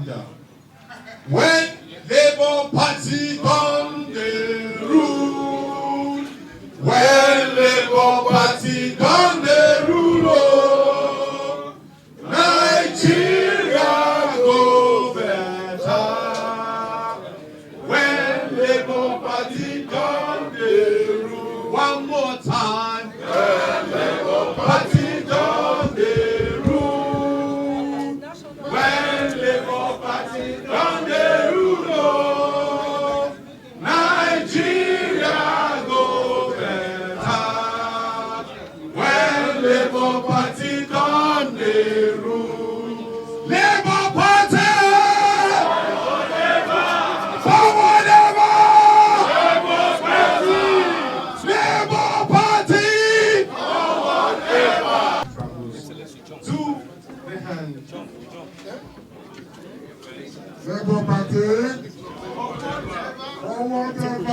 down. When Labour Party done the rule, when Labour Party done the rule, oh, Nigeria go better. When Labour Party done the rule, one more time. When Labour Party done the rule, when Labour Party done the rule, oh, Nigeria go better. When Labour Party done the rule, Labour Party, forward ever, Labour Party, forward ever. To the hand. Labour Party, forward ever,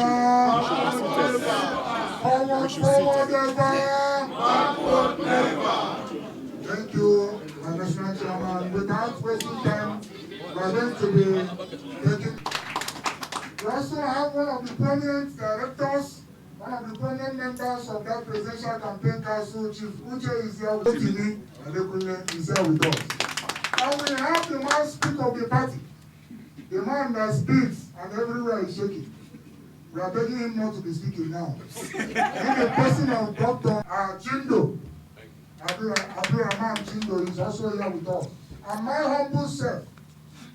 forward ever. Thank you, my national chairman. Without wasting time, we are going to be taking. We also have one of the prominent directors, one of the prominent members of that presidential campaign council, Chief Uche is here, Rotimi Amaechi is here with us. And we have the man speak of the party. The man that speaks and everywhere is shaking. We are begging him not to be speaking now. In the person of Dr. Jindo, Abure Jindo is also here with us. And my humble self,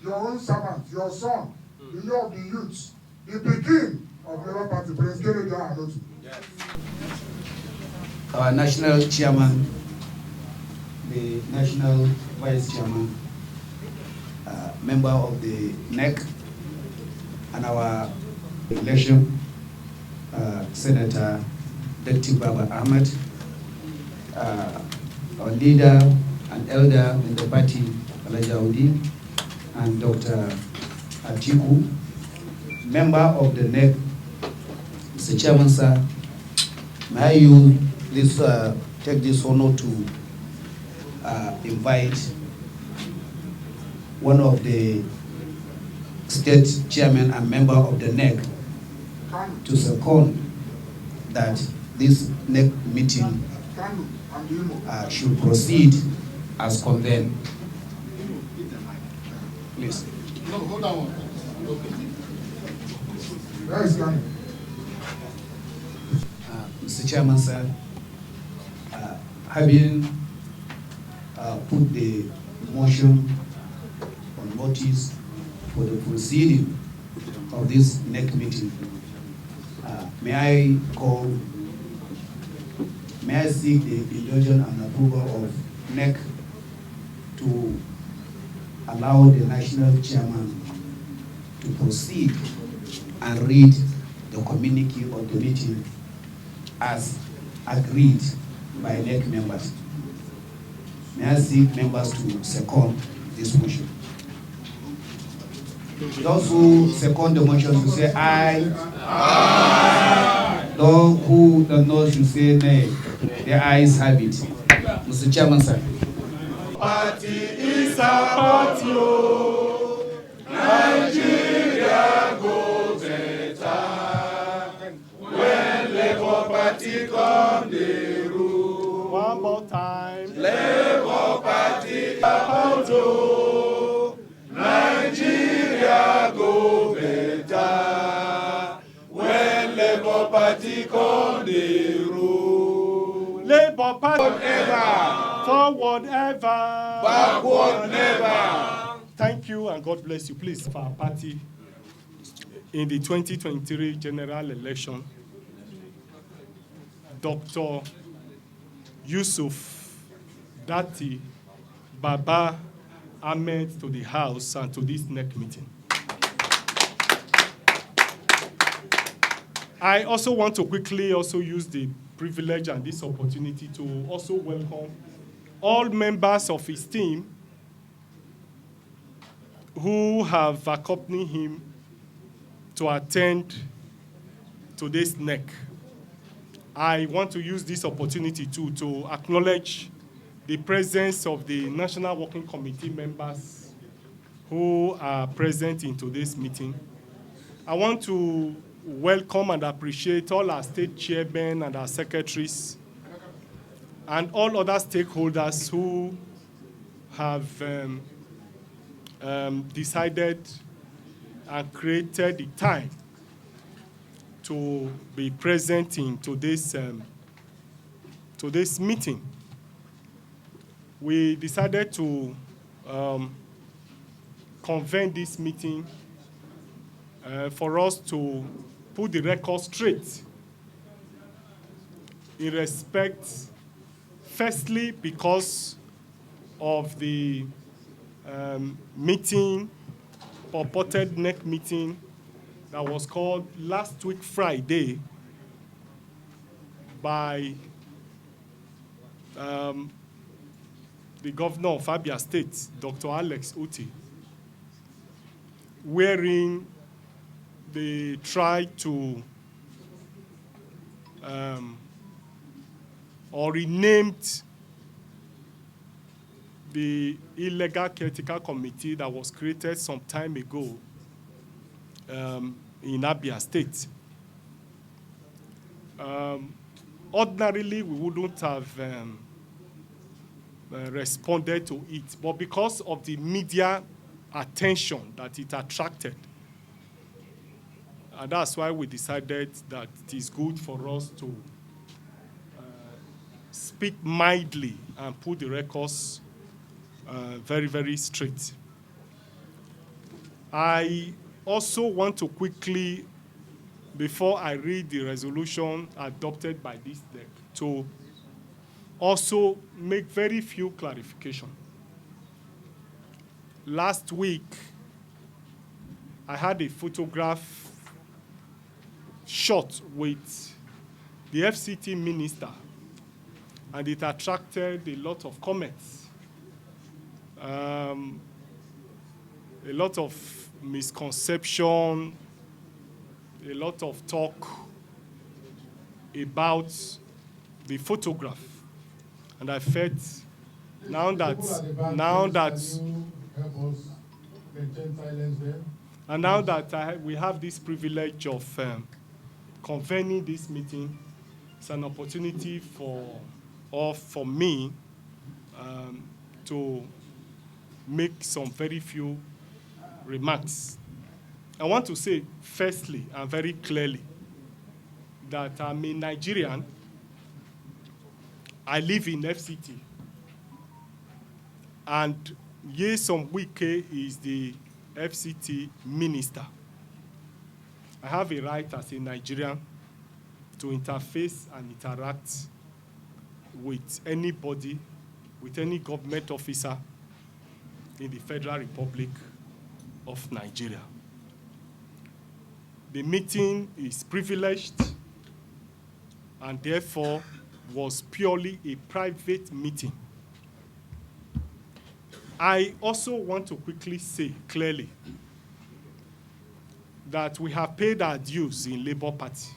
your own servant, your son, the year of the youth, the beginning of Labour Party, President Godswill Akpabio. Our national chairman, the national vice chairman, member of the NEC, and our election, Senator Datti Ahmed, our leader and elder in the party, Alajaudi, and Dr. Atiku, member of the NEC, Mr. Chairman, sir, may I use this, take this honor to invite one of the state chairman and member of the NEC to second that this NEC meeting should proceed as convened. Please. No, hold on. Where is Kanu? Mr. Chairman, sir, having put the motion on notice for the proceeding of this NEC meeting, may I seek the indulgence and approval of NEC to allow the national chairman to proceed and read the communique of the meeting as agreed by NEC members. May I seek members to second this motion? Those who second the motion should say aye. Aye. Those who don't know should say nay. The ayes have it. Mr. Chairman, sir. Party is a party, oh. Nigeria go better. When Labour Party come the rule. One more time. Labour Party out, oh. Nigeria go better. When Labour Party come the rule. Labour Party Ever. forward ever. Backward never. Thank you and God bless you. Please, for our party in the 2023 general election, Dr. Yusuf Datti Baba Ahmed to the House and to this NEC meeting. I also want to quickly also use the privilege and this opportunity to also welcome all members of his team who have accompanied him to attend today's NEC. I want to use this opportunity to acknowledge the presence of the National Working Committee members who are present in today's meeting. I want to welcome and appreciate all our state chairmen and our secretaries and all other stakeholders who have decided and created the time to be present in today's meeting. We decided to convene this meeting for us to put the record straight in respect, firstly, because of the meeting, purported NEC meeting that was called last week Friday by the governor of Abia State, Dr. Alex Uti, wherein they tried to or renamed the illegal caretaker committee that was created some time ago in Abia State. Ordinarily, we wouldn't have responded to it, but because of the media attention that it attracted, and that's why we decided that it is good for us to speak mildly and put the records very, very straight. I also want to quickly, before I read the resolution adopted by this deck, to also make very few clarifications. Last week, I had a photograph shot with the FCT minister, and it attracted a lot of comments. A lot of misconception, a lot of talk about the photograph. And I felt now that we have this privilege of convening this meeting, it's an opportunity for me to make some very few remarks. I want to say, firstly, and very clearly, that I'm a Nigerian. I live in FCT. And Nyesom Wike is the FCT minister. I have a right as a Nigerian to interface and interact with anybody, with any government officer in the Federal Republic of Nigeria. The meeting is privileged and therefore was purely a private meeting. I also want to quickly say clearly that we have paid our dues in Labour Party.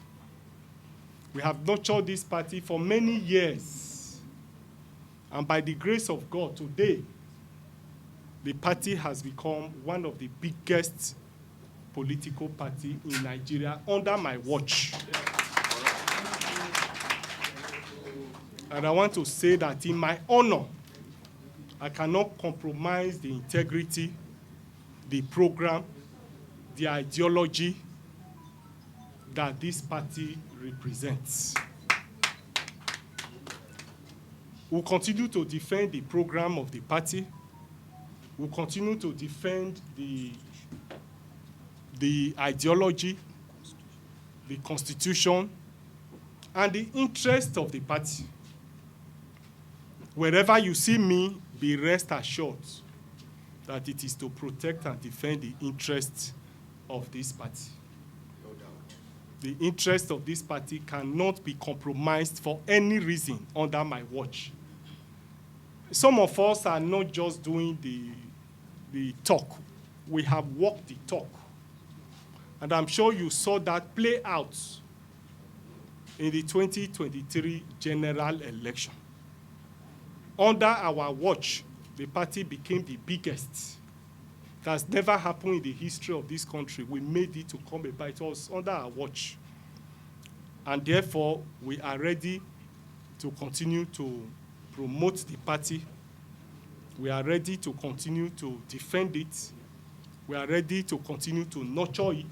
We have nurtured this party for many years. And by the grace of God, today, the party has become one of the biggest political parties in Nigeria under my watch. And I want to say that in my honor, I cannot compromise the integrity, the program, the ideology that this party represents. We'll continue to defend the program of the party. We'll continue to defend the ideology, the constitution, and the interest of the party. Wherever you see me, be rest assured that it is to protect and defend the interests of this party. No doubt. The interest of this party cannot be compromised for any reason under my watch. Some of us are not just doing the talk. We have walked the talk. And I'm sure you saw that play out in the 2023 general election. Under our watch, the party became the biggest It has never happened in the history of this country. We made it to come about. It was under our watch. And therefore, we are ready to continue to promote the party. We are ready to continue to defend it. We are ready to continue to nurture it.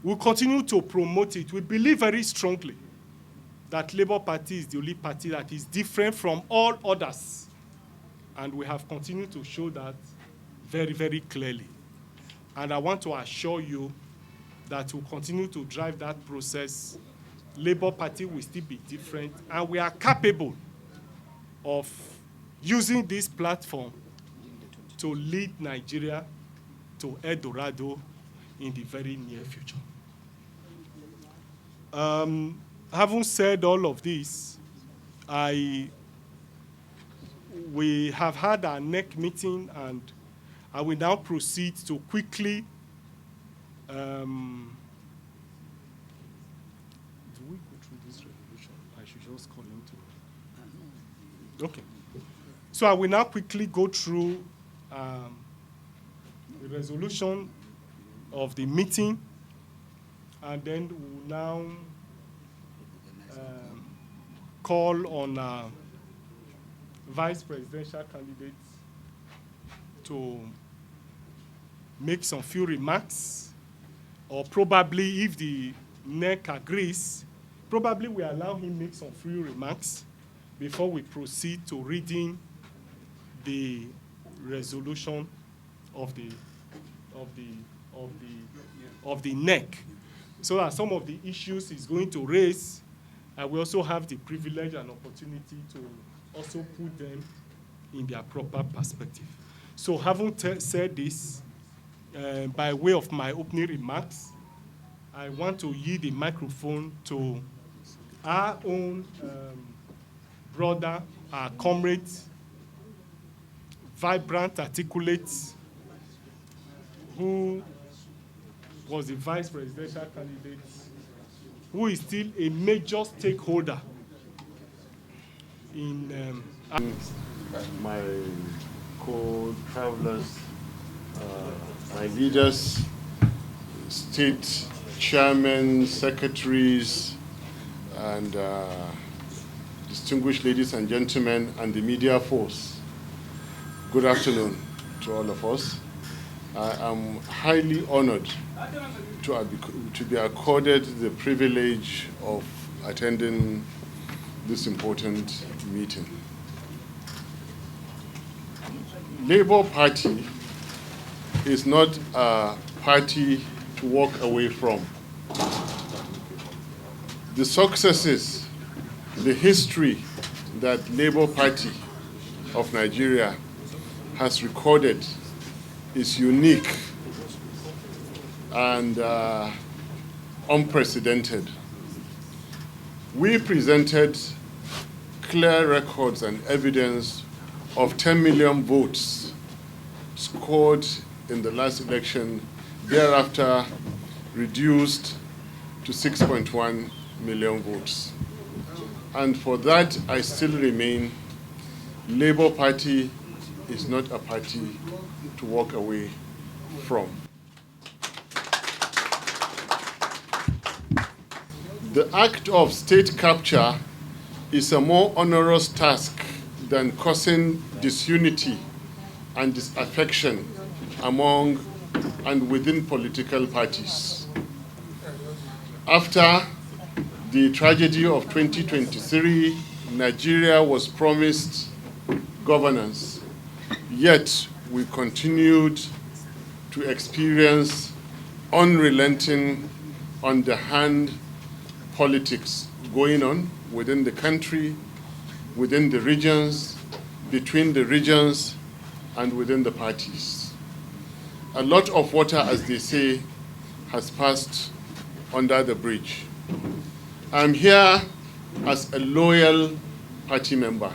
We'll continue to promote it. We believe very strongly that Labour Party is the only party that is different from all others. And we have continued to show that very, very clearly. And I want to assure you that we'll continue to drive that process. Labour Party will still be different, and we are capable of using this platform to lead Nigeria to El Dorado in the very near future. Having said all of this, we have had our NEC meeting, and I will now proceed to quickly do we go through this resolution? I should just call into it. Okay. So I will now quickly go through the resolution of the meeting, and then we will now call on vice presidential candidates to make some few remarks, or probably if the NEC agrees, probably we allow him make some few remarks before we proceed to reading the resolution of the NEC, so that some of the issues he's going to raise, we also have the privilege and opportunity to also put them in their proper perspective. So having said this, by way of my opening remarks, I want to yield the microphone to our own brother, our comrade, vibrant, articulate, who was the vice presidential candidate, who is still a major stakeholder in my co-travelers, my leaders, state chairmen, secretaries, and distinguished ladies and gentlemen, and the media force. Good afternoon to all of us. I am highly honored to be accorded the privilege of attending this important meeting. Labour Party is not a party to walk away from. The successes, the history that Labour Party of Nigeria has recorded is unique and unprecedented. We presented clear records and evidence of 10 million votes scored in the last election, thereafter reduced to 6.1 million votes. And for that, I still remain, Labour Party is not a party to walk away from. The act of state capture is a more onerous task than causing disunity and disaffection among and within political parties. After the tragedy of 2023, Nigeria was promised governance, yet we continued to experience unrelenting, underhand politics going on within the country, within the regions, between the regions, and within the parties. A lot of water, as they say, has passed under the bridge. I'm here as a loyal party member.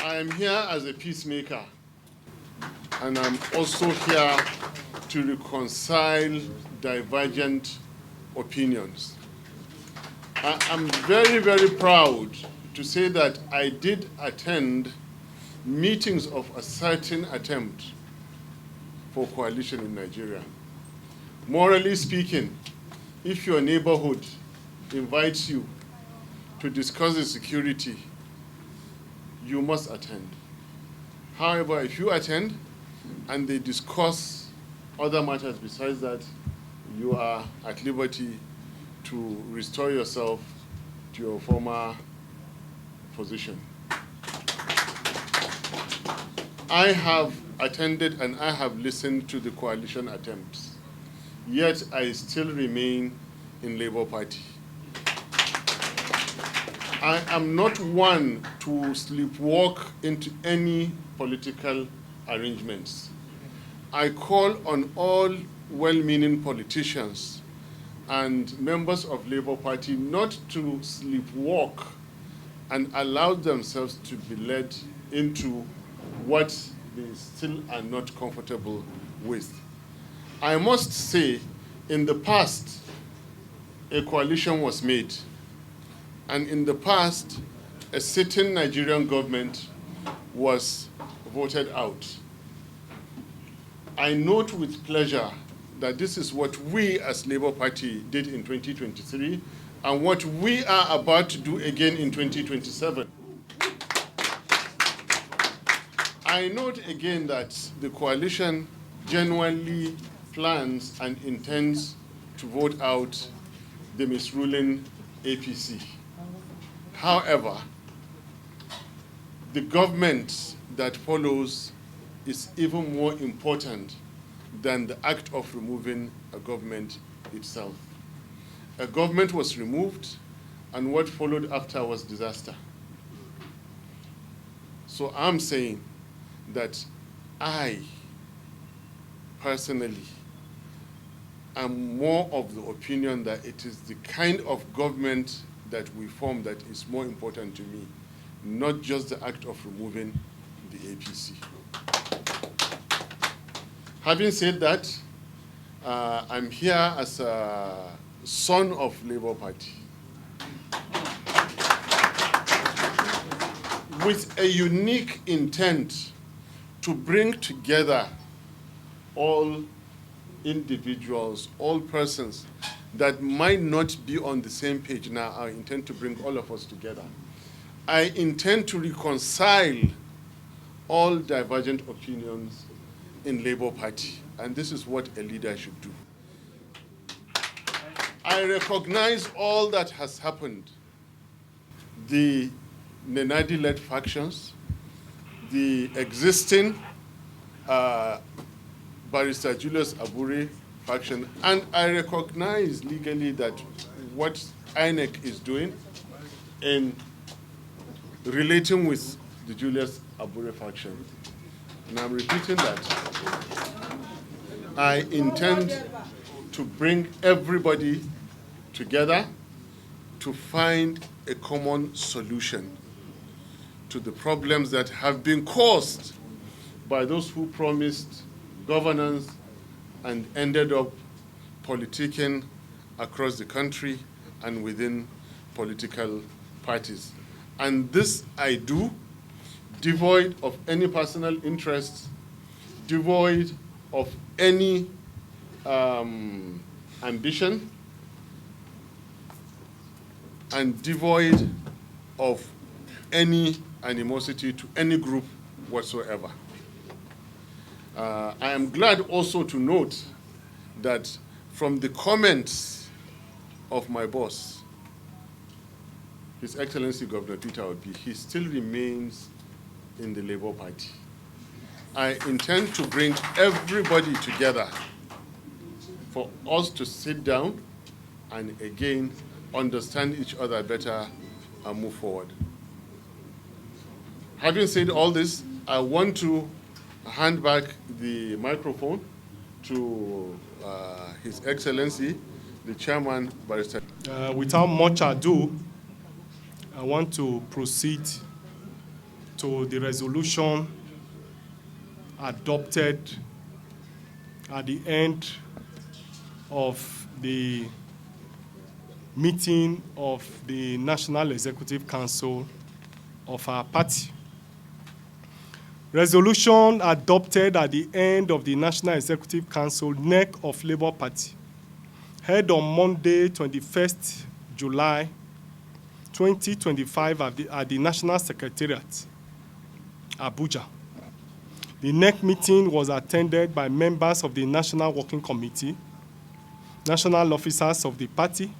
I am here as a peacemaker, and I'm also here to reconcile divergent opinions. I'm very, very proud to say that I did attend meetings of a certain attempt for coalition in Nigeria. Morally speaking, if your neighborhood invites you to discuss the security, you must attend. However, if you attend and they discuss other matters besides that, you are at liberty to restore yourself to your former position. I have attended and I have listened to the coalition attempts, yet I still remain in Labour Party. I am not one to sleepwalk into any political arrangements. I call on all well-meaning politicians and members of Labour Party not to sleepwalk and allow themselves to be led into what they still are not comfortable with. I must say, in the past, a coalition was made, and in the past, a sitting Nigerian government was voted out. I note with pleasure that this is what we as Labour Party did in 2023 and what we are about to do again in 2027. I note again that the coalition genuinely plans and intends to vote out the misruling APC. However, the government that follows is even more important than the act of removing a government itself. A government was removed, and what followed after was disaster. So I'm saying that I, personally, am more of the opinion that it is the kind of government that we form that is more important to me, not just the act of removing the APC. Having said that, I'm here as a son of Labour Party with a unique intent to bring together all individuals, all persons that might not be on the same page. Now, I intend to bring all of us together. I intend to reconcile all divergent opinions in Labour Party, and this is what a leader should do. I recognize all that has happened. The Nenadi-led factions, the existing Barrister Julius Abure faction, and I recognize legally that what INEC is doing in relating with the Julius Abure faction. And I'm repeating that. I intend to bring everybody together to find a common solution to the problems that have been caused by those who promised governance and ended up politicking across the country and within political parties. And this I do devoid of any personal interest, devoid of any ambition, and devoid of any animosity to any group whatsoever. I am glad also to note that from the comments of my boss, His Excellency Governor Peter Obi, he still remains in the Labour Party. I intend to bring everybody together for us to sit down and again understand each other better and move forward. Having said all this, I want to hand back the microphone to His Excellency, the Chairman, Barrister. Without much ado, I want to proceed to the resolution adopted at the end of the meeting of the National Executive Council of our party. Resolution adopted at the end of the National Executive Council NEC of Labour Party, held on Monday, 21st July 2025 at the National Secretariat, Abuja. The NEC meeting was attended by members of the National Working Committee, national officers of the party,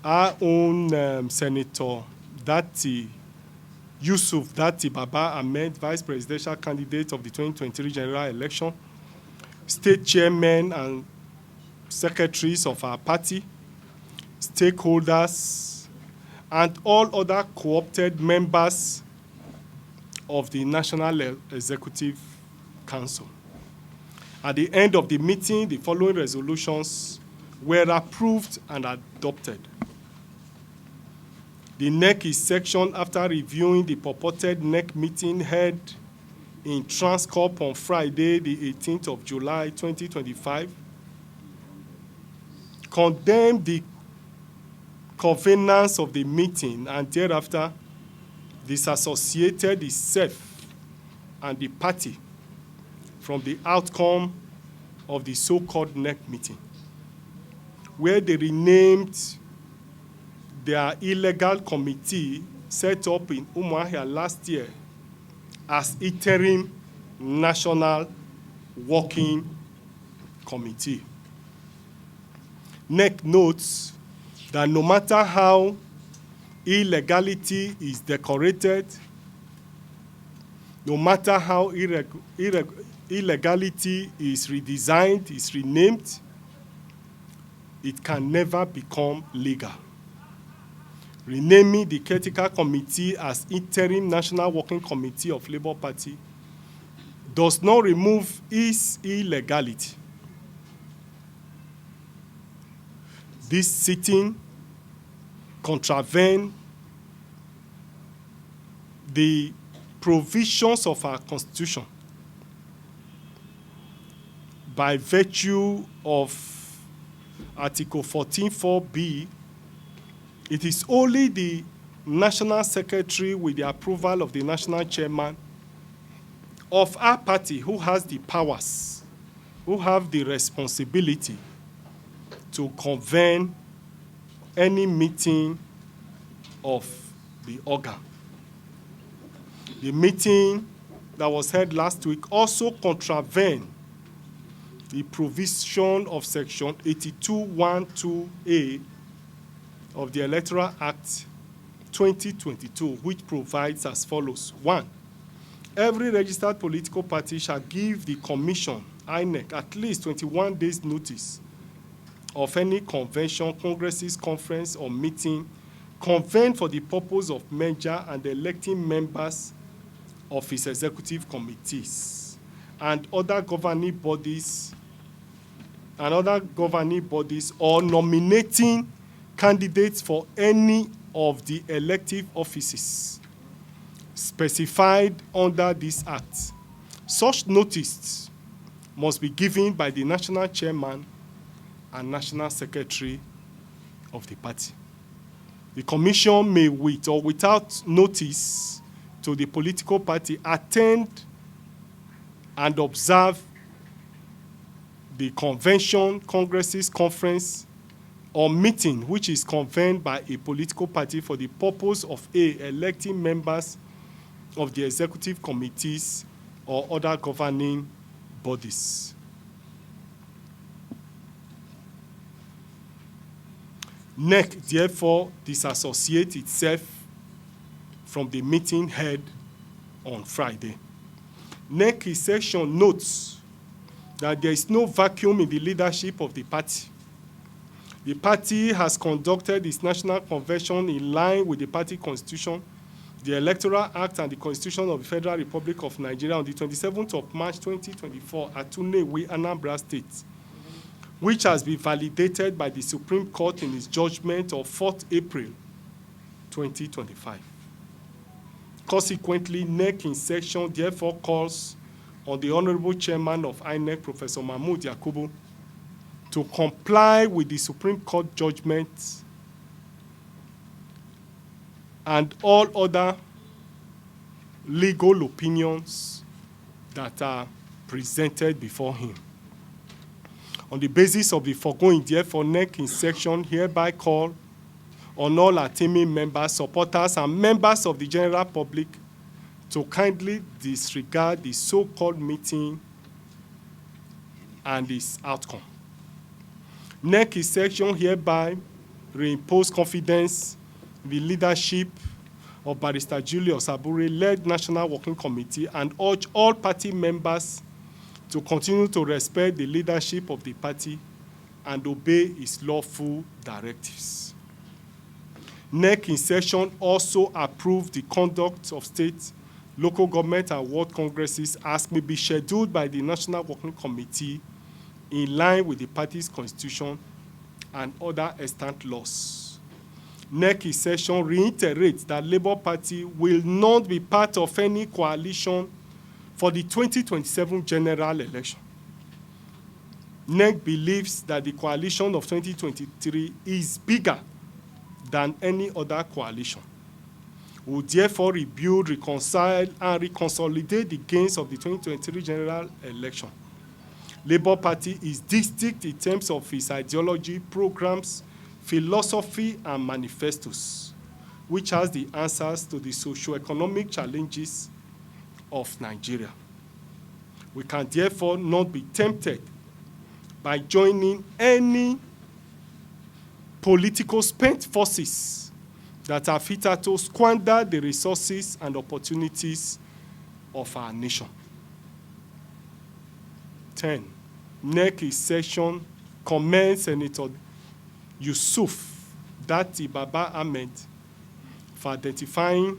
our own Senator Datti, Yusuf Datti Baba Ahmed, Vice Presidential Candidate of the 2023 general election, state chairmen and secretaries of our party, stakeholders, and all other co-opted members of the National Executive Council. At the end of the meeting, the following resolutions were approved and adopted. The NEC is sectioned after reviewing the purported NEC meeting held in Transcorp on Friday, the 18th of July, 2025, condemned the convenance of the meeting and thereafter disassociated itself and the party from the outcome of the so-called NEC meeting, where they renamed their illegal committee set up in Umuahia last year as Interim National Working Committee. NEC notes that no matter how illegality is decorated, no matter how illegality is redesigned, is renamed, it can never become legal. Renaming the Critical Committee as Interim National Working Committee of Labour Party does not remove its illegality. This sitting contravenes the provisions of our Constitution by virtue of Article 14(4)(b). It is only the National Secretary, with the approval of the National Chairman of our party, who has the powers, who have the responsibility to convene any meeting of the organ. The meeting that was held last week also contravened the provision of Section 82(1)(2)(a) of the Electoral Act 2022, which provides as follows. 1. Every registered political party shall give the Commission, INEC, at least 21 days notice of any convention, congresses, conference, or meeting convened for the purpose of merger and electing members of its executive committees and other governing bodies or nominating candidates for any of the elective offices specified under this act. Such notice must be given by the national chairman and national secretary of the party. The commission may, with or without notice to the political party, attend and observe the convention, congresses, conference, or meeting which is convened by a political party for the purpose of A, electing members of the executive committees or other governing bodies. NEC therefore disassociates itself from the meeting held on Friday. NEC section notes that there is no vacuum in the leadership of the party. The party has conducted its national convention in line with the party constitution, the Electoral Act, and the Constitution of the Federal Republic of Nigeria on the 27th of March 2024 at Tunewi, Anambra State, which has been validated by the Supreme Court in its judgment of 4th April 2025. Consequently, NEC in section therefore calls on the Honorable Chairman of INEC, Professor Mahmood Yakubu, to comply with the Supreme Court judgment and all other legal opinions that are presented before him. On the basis of the foregoing, therefore, NEC in section hereby call on all Atimi members, supporters, and members of the general public to kindly disregard the so-called meeting and its outcome. NEC in section hereby reimpose confidence in the leadership of Barrister Julius Abure-led National Working Committee and urge all party members to continue to respect the leadership of the party and obey its lawful directives. NEC in session also approved the conduct of state, local government, and world congresses as may be scheduled by the National Working Committee in line with the party's constitution and other extant laws. NEC in session reiterates that Labour Party will not be part of any coalition for the 2027 general election. NEC believes that the coalition of 2023 is bigger than any other coalition. We will therefore rebuild, reconcile, and reconsolidate the gains of the 2023 general election. Labour Party is distinct in terms of its ideology, programs, philosophy, and manifestos, which has the answers to the socio-economic challenges of Nigeria. We can therefore not be tempted by joining any political spent forces that are fitter to squander the resources and opportunities of our nation. 10. NEC in session commends Senator Yusuf Datti Baba Ahmed for identifying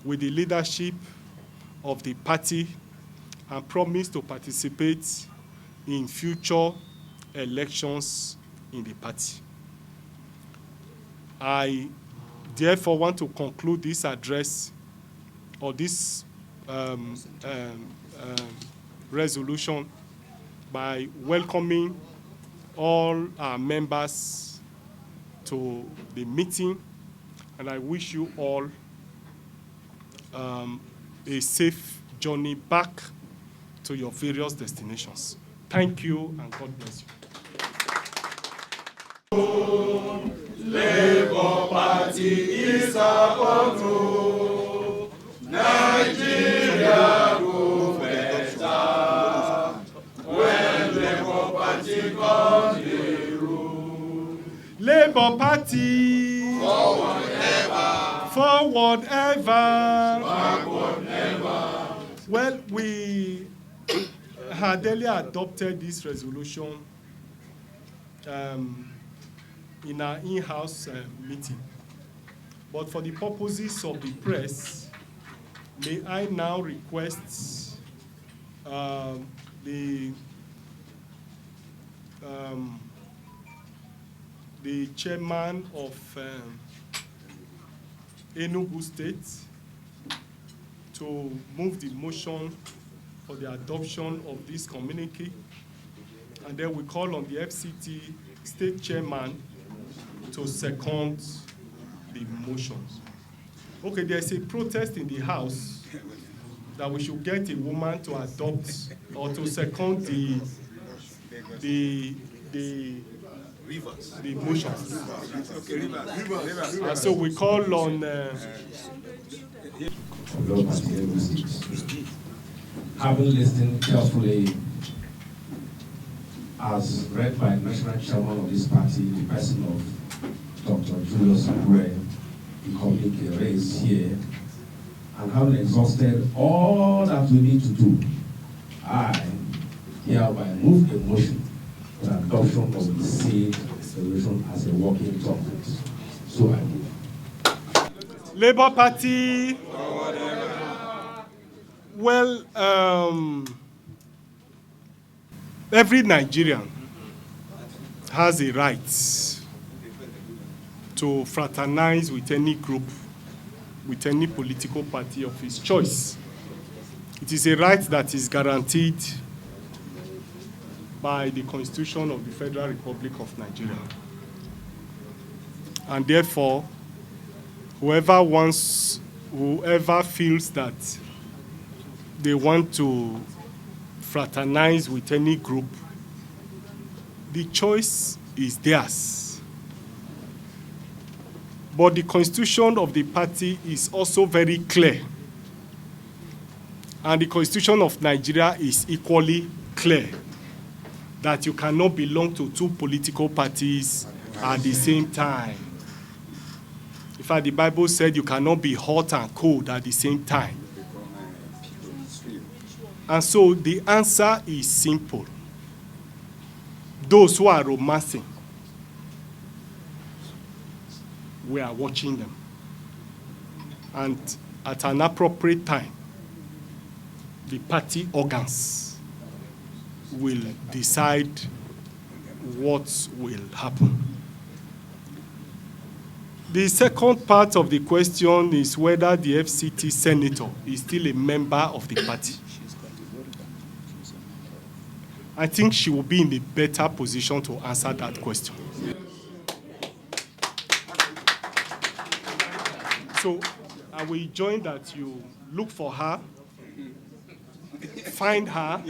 with the leadership of the party and promise to participate in future elections in the party. I therefore want to conclude this address or this resolution by welcoming all our members to the meeting, and I wish you all a safe journey back to your various destinations. Thank you, and God bless you. Labour Party is our own. Nigeria go better when Labour Party comes the rule. Labour Party, Forward ever, forward ever. backward never. Well, we had earlier adopted this resolution in our in-house meeting. But for the purposes of the press, may I now request the chairman of Enugu State to move the motion for the adoption of this communique, and then we call on the FCT State Chairman to second the motions. Okay, there's a protest in the House that we should get a woman to adopt or to second the motions. And so we call on having listened carefully as read by the national chairman of this party, the person of Dr. Julius Abure, the communique raised here, and having exhausted all that we need to do, I hereby move a motion for adoption of the said resolution as a working document. So I move. Labour Party. Well, every Nigerian has a right to fraternize with any group, with any political party of his choice. It is a right that is guaranteed by the Constitution of the Federal Republic of Nigeria. And therefore, whoever wants whoever feels that they want to fraternize with any group, the choice is theirs. But the constitution of the party is also very clear. And the constitution of Nigeria is equally clear that you cannot belong to two political parties at the same time. In fact, the Bible said you cannot be hot and cold at the same time. And so the answer is simple. Those who are romancing, we are watching them. And at an appropriate time, the party organs will decide what will happen. The second part of the question is whether the FCT senator is still a member of the party. I think she will be in a better position to answer that question. So I will join that you look for her, find her,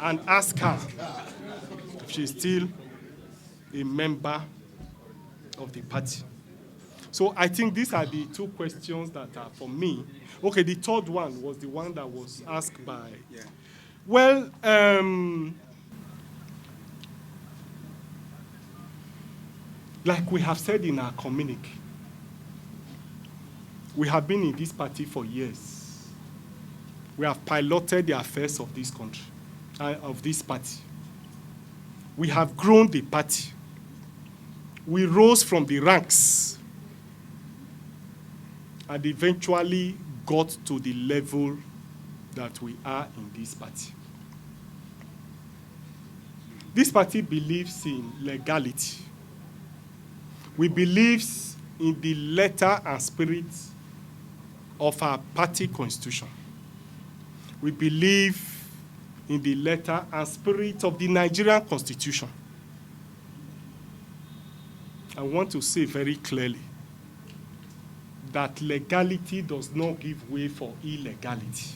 and ask her if she's still a member of the party. So I think these are the two questions that are for me. Okay, the third one was the one that was asked by... Yeah. Well, like we have said in our communique, we have been in this party for years. We have piloted the affairs of this country, of this party. We have grown the party. We rose from the ranks and eventually got to the level that we are in this party. This party believes in legality. We believe in the letter and spirit of our party constitution. We believe in the letter and spirit of the Nigerian Constitution. I want to say very clearly that legality does not give way for illegality.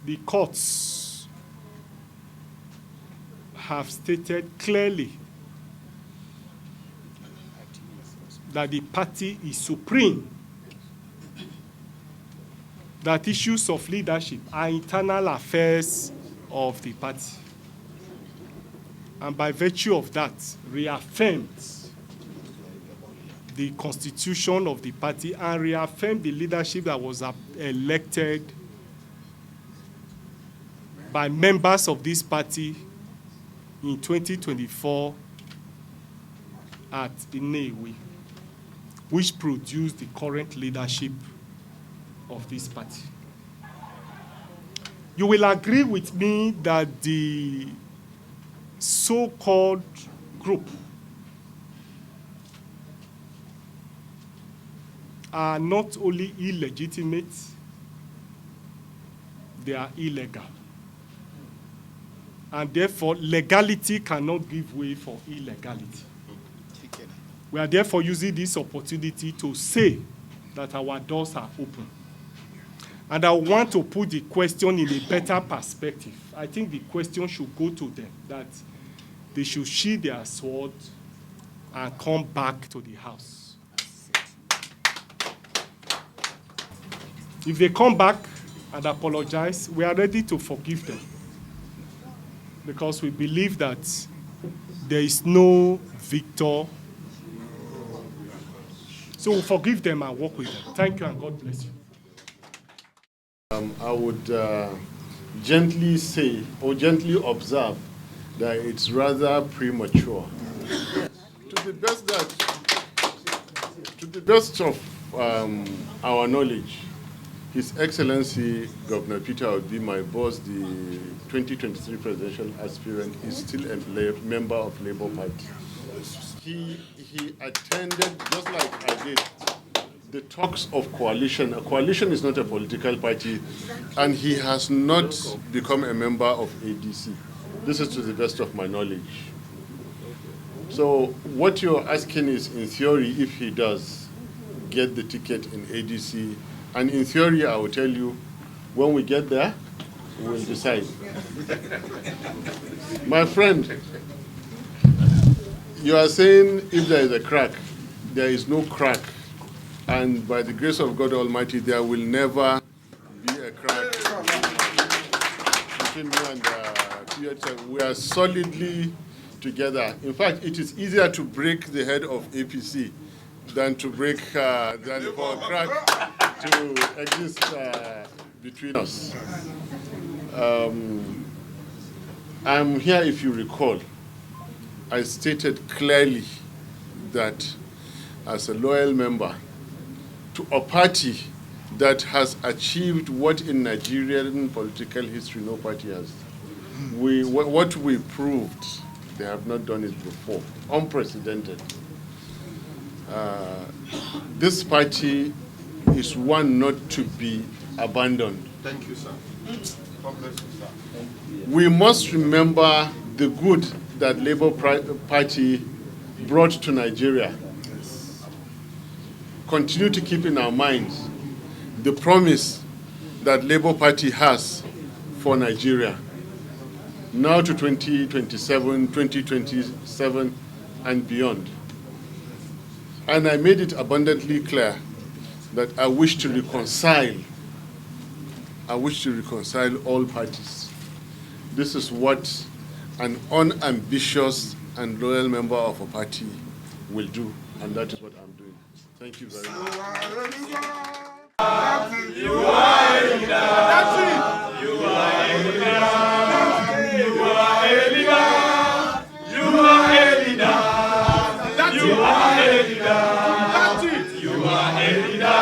The courts have stated clearly that the party is supreme, that issues of leadership are internal affairs of the party, and by virtue of that, reaffirmed the constitution of the party and reaffirmed the leadership that was elected by members of this party in 2024 at Nnewi, which produced the current leadership of this party. You will agree with me that the so-called group are not only illegitimate, they are illegal. And therefore, legality cannot give way for illegality. We are therefore using this opportunity to say that our doors are open. And I want to put the question in a better perspective. I think the question should go to them, that they should sheathe their sword and come back to the house. If they come back and apologize, we are ready to forgive them, because we believe that there is no victor. So we'll forgive them and work with them. Thank you and God bless you. I would gently say or gently observe that it's rather premature. To the best of our knowledge, His Excellency Governor Peter Obi, my boss, the 2023 presidential aspirant, is still a member of Labour Party. He attended, just like I did, the talks of coalition. A coalition is not a political party, and he has not become a member of ADC. This is to the best of my knowledge. So what you're asking is, in theory, if he does get the ticket in ADC, and in theory, I will tell you, when we get there, we will decide. My friend, you are saying if there is a crack, there is no crack. And by the grace of God Almighty, there will never be a crack between me and PHF. We are solidly together. In fact, it is easier to break the head of APC than to break, than for a crack to exist between us. I'm here, if you recall, I stated clearly that as a loyal member to a party that has achieved what in Nigerian political history no party has. What we proved, they have not done it before, unprecedented. This party is one not to be abandoned. Thank you, sir. God bless you, sir. We must remember the good that Labour Party brought to Nigeria. Continue to keep in our minds the promise that Labour Party has for Nigeria, now to 2027, 2027, and beyond. And I made it abundantly clear that I wish to reconcile all parties. This is what an unambitious and loyal member of a party will do, and that is what I'm doing. Thank you very much. You are a leader. Datti. You are a leader. You are a leader. You are a leader. You are a leader. Datti. You are a leader.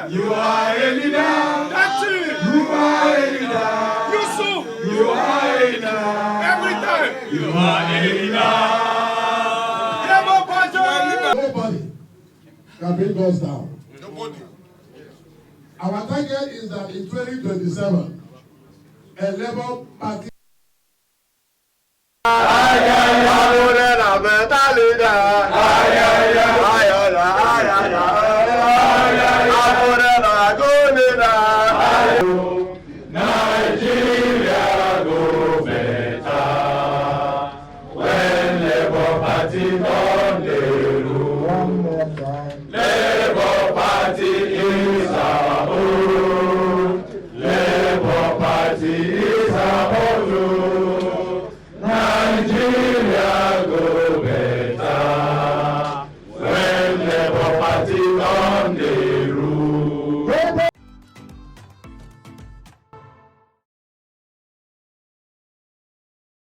You are a leader. Datti. You are a leader. Yusuf. You are a leader. Every time. You are a leader. Nobody can bring us down. Nobody. Our target is that in 2027, a Labour Party. Abure